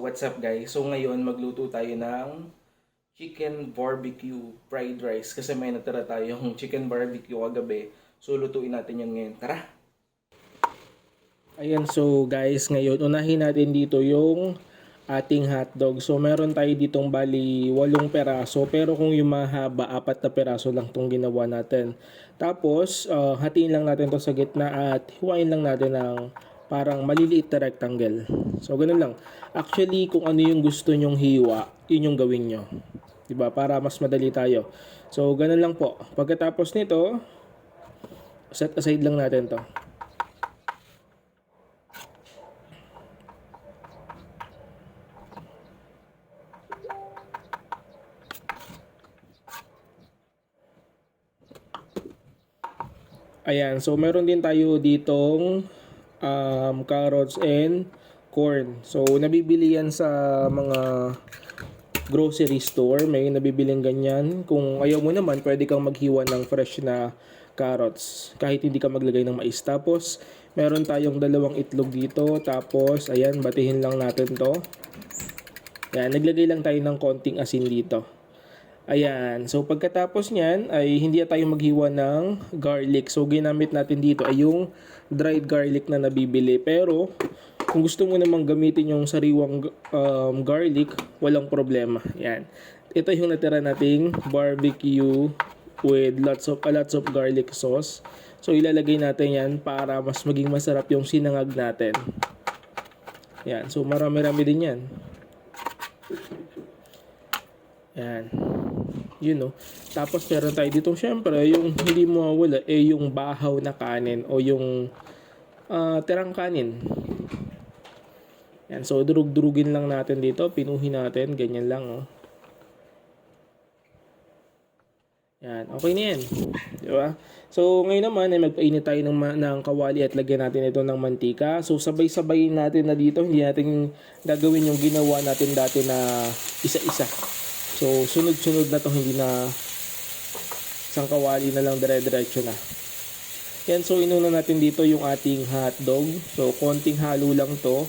what's up guys? So ngayon magluto tayo ng chicken barbecue fried rice kasi may natira tayong chicken barbecue kagabi. So lutuin natin yan ngayon. Tara! Ayan, so guys, ngayon unahin natin dito yung ating hotdog. So meron tayo ditong bali 8 peraso, pero kung yung mahaba, 4 na peraso lang tong ginawa natin. Tapos hatiin lang natin to sa gitna at hiwain lang natin ng parang maliliit na rectangle. So ganun lang. Actually, kung ano yung gusto nyong hiwa, yun yung gawin nyo. Diba? Para mas madali tayo. So ganun lang po. Pagkatapos nito, set aside lang natin to. Ayan, so meron din tayo ditong carrots and corn. So nabibili yan sa mga grocery store, may nabibiling ganyan. Kung ayaw mo naman, pwede kang maghiwa ng fresh na carrots kahit hindi ka maglagay ng mais. Tapos meron tayong 2 itlog dito. Tapos ayan, batihin lang natin to. Ayan, naglagay lang tayo ng konting asin dito. Ayan, so pagkatapos niyan ay hindi na tayo maghiwa ng garlic. So ginamit natin dito ay yung dried garlic na nabibili. Pero kung gusto mo namang gamitin yung sariwang garlic, walang problema. Ayan. Ito yung natira nating barbecue with lots of garlic sauce. So ilalagay natin yan para mas maging masarap yung sinangag natin. Ayan, so marami-rami din yan. Ayan. Yun no. Tapos meron tayo dito syempre yung hindi mawawala yung bahaw na kanin o yung tirang kanin. Yan, so durug-durugin lang natin dito, pinuhin natin, ganyan lang oh. Yan, okay na yan. Di ba? So ngayon naman ay magpainit tayo ng kawali at lagyan natin ito ng mantika. So sabay-sabay natin na dito, hindi natin gagawin yung ginawa natin dati na isa-isa. So, sunod-sunod na to, hindi na isang kawali na lang, dire-diretso na. Yan, so inuna natin dito yung ating hotdog. So, konting halo lang to.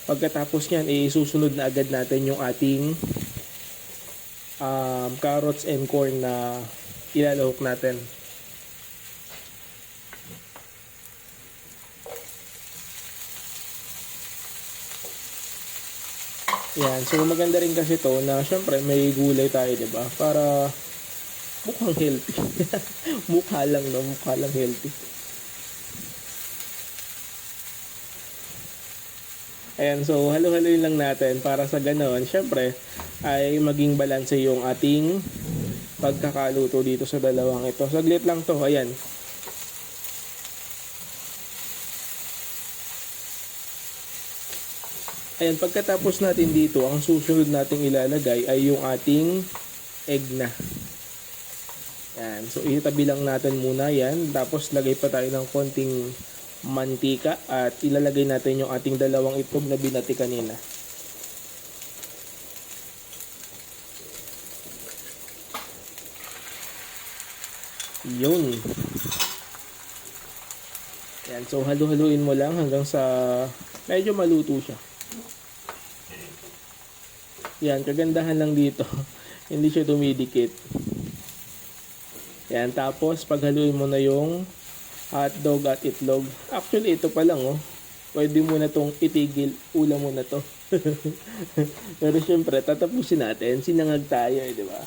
Pagkatapos nyan, susunod na agad natin yung ating carrots and corn na ilalahok natin. Yan, so maganda rin kasi to na syempre may gulay tayo, 'di ba? Para mukhang healthy. Mukha lang no, mukha lang healthy. Ayan, so halo-haloin lang natin para sa ganoon, syempre ay maging balanse yung ating pagkakaluto dito sa dalawang ito. Saglit lang to, ayan. Ayan, pagkatapos natin dito, ang susunod nating ilalagay ay yung ating egg na. Ayan, so itabi lang natin muna yan. Tapos lagay pa tayo ng konting mantika at ilalagay natin yung ating 2 itlog na binati kanina. Yun. Ayan, so halu-haluin mo lang hanggang sa medyo maluto siya. Yan, kagandahan lang dito. Hindi siya dumidikit. Yan, tapos paghaluin mo na yung hotdog at itlog. Actually, ito pa lang oh. Pwede mo na tong itigil. Ulam mo na to. Pero syempre, tatapusin natin. Sinangag tayo di ba?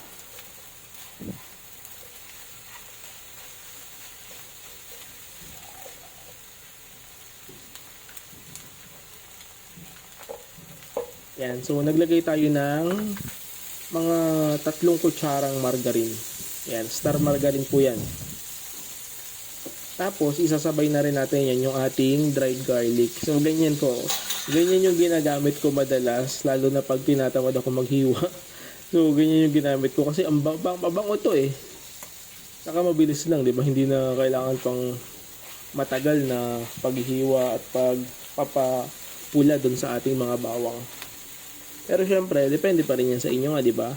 Yan, so naglagay tayo ng mga 3 kutsarang margarine. Yan, star margarine po yan. Tapos isasabay na rin natin yan yung ating dried garlic. So ganyan po. Ganyan yung ginagamit ko madalas, lalo na pag tinatamad ako maghiwa. So ganyan yung ginamit ko kasi ang mabango to eh. Saka mabilis lang, 'di ba? Hindi na kailangan pang matagal na paghihiwa at pagpapapula doon sa ating mga bawang. Pero syempre, depende pa rin yan sa inyo nga, di ba?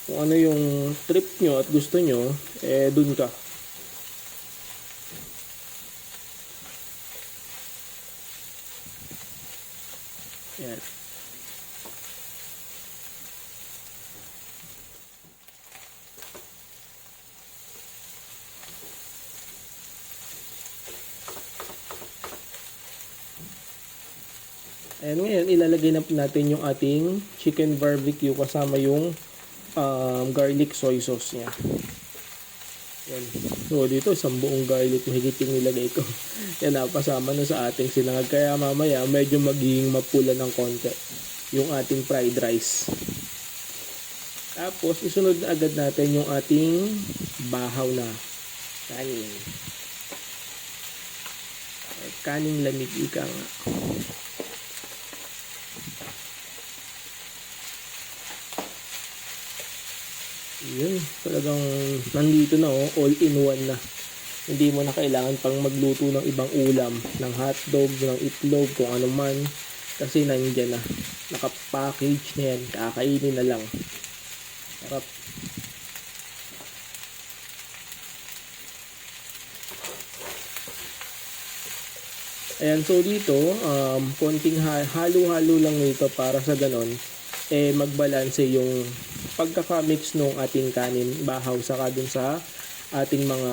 Kung ano yung trip nyo at gusto nyo, dun ka. Yan. And ngayon, ilalagay na natin yung ating chicken barbecue kasama yung garlic soy sauce niya. Yan. So, dito, isang buong garlic mahigit yung nilagay ko. Yan, napasama na sa ating sinangag. Kaya mamaya, medyo magiging mapula ng konti yung ating fried rice. Tapos, isunod na agad natin yung ating bahaw na kanin. Kaning lamig ika nga. Yun, talagang nandito na all in one na. Hindi mo na kailangan pang magluto ng ibang ulam, ng hotdog, ng itlog, kung ano man. Kasi nandiyan na. Nakapackage na yan. Kakainin na lang. Sarap. Ayan, so dito, konting halo-halo lang nito para sa ganon, magbalanse yung pagkaka-mix ng ating kanin, bahaw, saka dun sa ating mga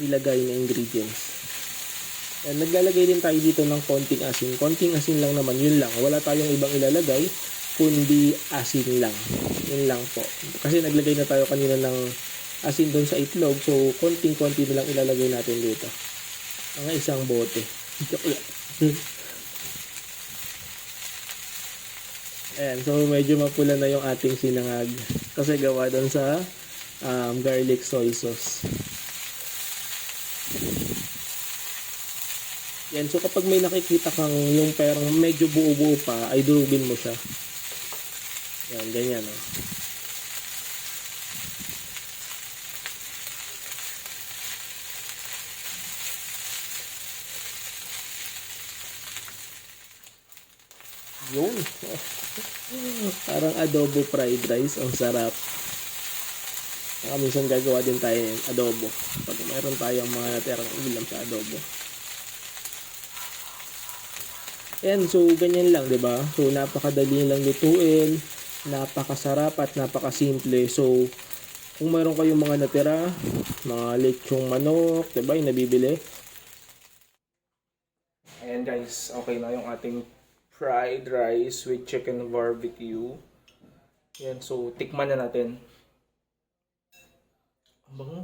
nilagay na ingredients. And naglalagay din tayo dito ng konting asin. Konting asin lang naman, yun lang. Wala tayong ibang ilalagay, kundi asin lang. Yun lang po. Kasi naglagay na tayo kanina ng asin dun sa itlog, so konting-konti na lang ilalagay natin dito. Mga isang bote. Ayan, so medyo mapula na yung ating sinangag. Kasi gawa doon sa garlic soy sauce. Yan, so kapag may nakikita kang yung perang medyo buo-buo pa, ay durugin mo siya. Yan, ganyan. Oh. Yun. Parang adobo fried rice. Ang sarap. Minsan gagawa din tayo ng adobo. Pag mayroon tayong mga natirang ulam sa adobo. Ayan, so ganyan lang, 'di ba? So napakadali lang lutuin, napakasarap at napakasimple. So kung mayroon kayong mga natira, mga lechong manok, 'di ba, yung nabibili. Ayan guys, okay na yung ating fried rice with chicken barbecue. Yan, so tikman na natin. Ang bango.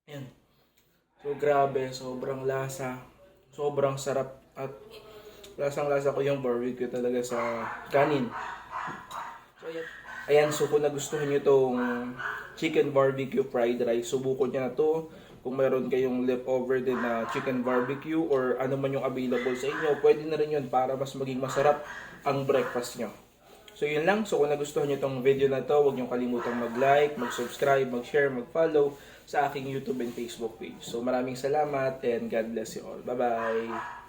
Yan. So grabe, sobrang lasa. Sobrang sarap at lasang-lasa ko yung barbecue talaga sa kanin. So ayan. Ayan, so kung nagustuhan nyo itong chicken barbecue fried rice, subukan nyo na to. Kung mayroon kayong leftover din na chicken barbecue or ano man yung available sa inyo, pwede na rin yun para mas maging masarap ang breakfast nyo. So yun lang. So kung nagustuhan nyo itong video na to, huwag nyo kalimutang mag-like, mag-subscribe, mag-share, mag-follow sa aking YouTube and Facebook page. So maraming salamat and God bless you all. Bye-bye!